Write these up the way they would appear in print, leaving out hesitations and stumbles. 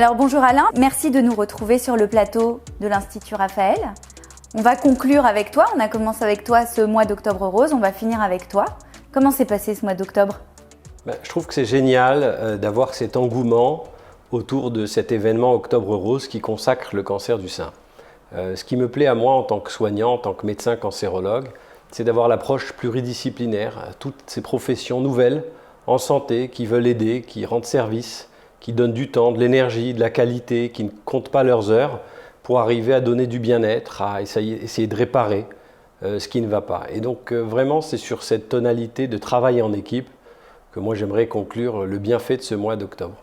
Alors bonjour Alain, merci de nous retrouver sur le plateau de l'Institut Raphaël. On va conclure avec toi, on a commencé avec toi ce mois d'Octobre Rose, on va finir avec toi. Comment s'est passé ce mois d'octobre ? Je trouve que c'est génial d'avoir cet engouement autour de cet événement Octobre Rose qui consacre le cancer du sein. Ce qui me plaît à moi en tant que soignant, en tant que médecin cancérologue, c'est d'avoir l'approche pluridisciplinaire à toutes ces professions nouvelles en santé qui veulent aider, qui rendent service, qui donnent du temps, de l'énergie, de la qualité, qui ne comptent pas leurs heures pour arriver à donner du bien-être, à essayer de réparer ce qui ne va pas. Et donc vraiment c'est sur cette tonalité de travail en équipe que moi j'aimerais conclure le bienfait de ce mois d'octobre.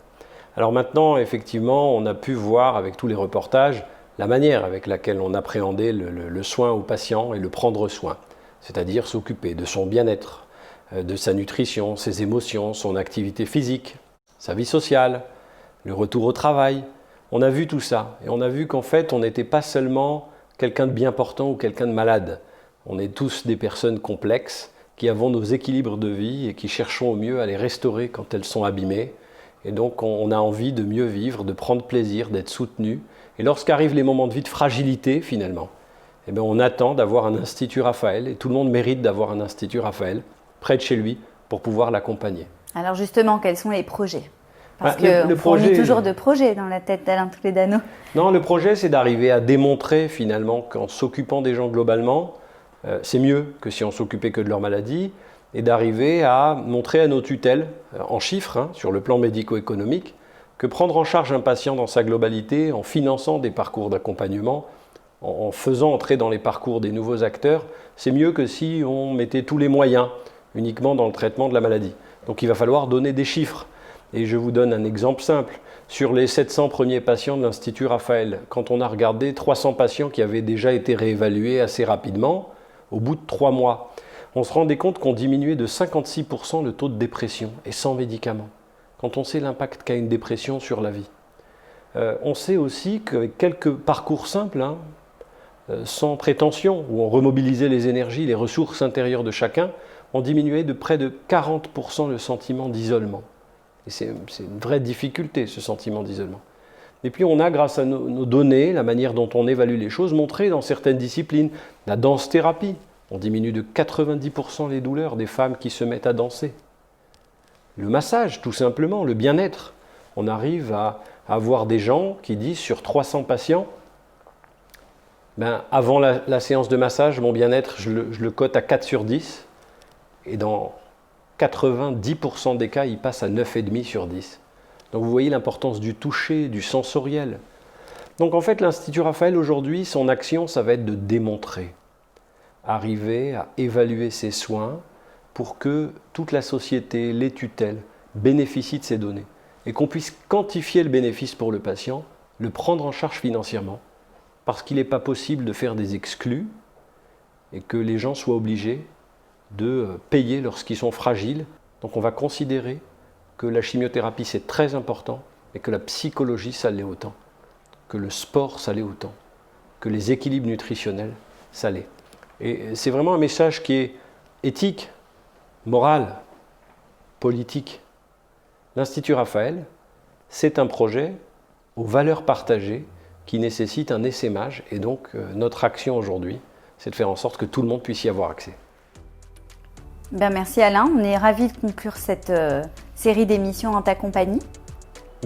Alors maintenant effectivement on a pu voir avec tous les reportages la manière avec laquelle on appréhendait le soin au patient et le prendre soin, c'est-à-dire s'occuper de son bien-être, de sa nutrition, ses émotions, son activité physique, sa vie sociale, le retour au travail. On a vu tout ça et on a vu qu'en fait on n'était pas seulement quelqu'un de bien portant ou quelqu'un de malade. On est tous des personnes complexes qui avons nos équilibres de vie et qui cherchons au mieux à les restaurer quand elles sont abîmées. Et donc on a envie de mieux vivre, de prendre plaisir, d'être soutenu. Et lorsqu'arrivent les moments de vie de fragilité finalement, eh bien, on attend d'avoir un Institut Raphaël et tout le monde mérite d'avoir un Institut Raphaël près de chez lui pour pouvoir l'accompagner. Alors justement, quels sont les projets ? Parce qu'on fournit toujours de projets dans la tête d'Alain Toledano. Non, le projet c'est d'arriver à démontrer finalement qu'en s'occupant des gens globalement, c'est mieux que si on s'occupait que de leur maladie, et d'arriver à montrer à nos tutelles, en chiffres, sur le plan médico-économique, que prendre en charge un patient dans sa globalité, en finançant des parcours d'accompagnement, en faisant entrer dans les parcours des nouveaux acteurs, c'est mieux que si on mettait tous les moyens uniquement dans le traitement de la maladie. Donc il va falloir donner des chiffres. Et je vous donne un exemple simple. Sur les 700 premiers patients de l'Institut Raphaël, quand on a regardé 300 patients qui avaient déjà été réévalués assez rapidement, au bout de 3 mois, on se rendait compte qu'on diminuait de 56% le taux de dépression, et sans médicaments, quand on sait l'impact qu'a une dépression sur la vie. On sait aussi qu'avec quelques parcours simples, sans prétention, où on remobilisait les énergies, les ressources intérieures de chacun, on diminuait de près de 40% le sentiment d'isolement. Et c'est une vraie difficulté, ce sentiment d'isolement. Et puis on a, grâce à nos données, la manière dont on évalue les choses, montré dans certaines disciplines, la danse-thérapie, on diminue de 90% les douleurs des femmes qui se mettent à danser. Le massage, tout simplement, le bien-être. On arrive à avoir des gens qui disent, sur 300 patients, avant la séance de massage, mon bien-être, je le cote à 4 sur 10, et dans 90% des cas, il passe à 9,5 sur 10. Donc vous voyez l'importance du toucher, du sensoriel. Donc en fait, l'Institut Raphaël aujourd'hui, son action, ça va être de démontrer, arriver à évaluer ses soins pour que toute la société, les tutelles, bénéficient de ces données et qu'on puisse quantifier le bénéfice pour le patient, le prendre en charge financièrement, parce qu'il n'est pas possible de faire des exclus et que les gens soient obligés de payer lorsqu'ils sont fragiles. Donc on va considérer que la chimiothérapie c'est très important et que la psychologie ça l'est autant, que le sport ça l'est autant, que les équilibres nutritionnels ça l'est. Et c'est vraiment un message qui est éthique, moral, politique. L'Institut Raphaël, c'est un projet aux valeurs partagées qui nécessite un essaimage et donc notre action aujourd'hui c'est de faire en sorte que tout le monde puisse y avoir accès. Merci Alain, on est ravis de conclure cette série d'émissions en ta compagnie.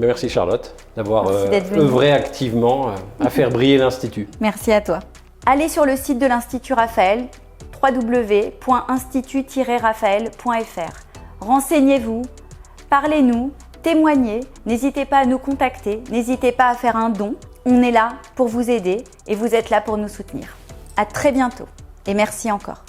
Merci Charlotte d'avoir œuvré activement à faire briller l'Institut. Merci à toi. Allez sur le site de l'Institut Raphaël, www.institut-raphaël.fr. Renseignez-vous, parlez-nous, témoignez, n'hésitez pas à nous contacter, n'hésitez pas à faire un don. On est là pour vous aider et vous êtes là pour nous soutenir. À très bientôt et merci encore.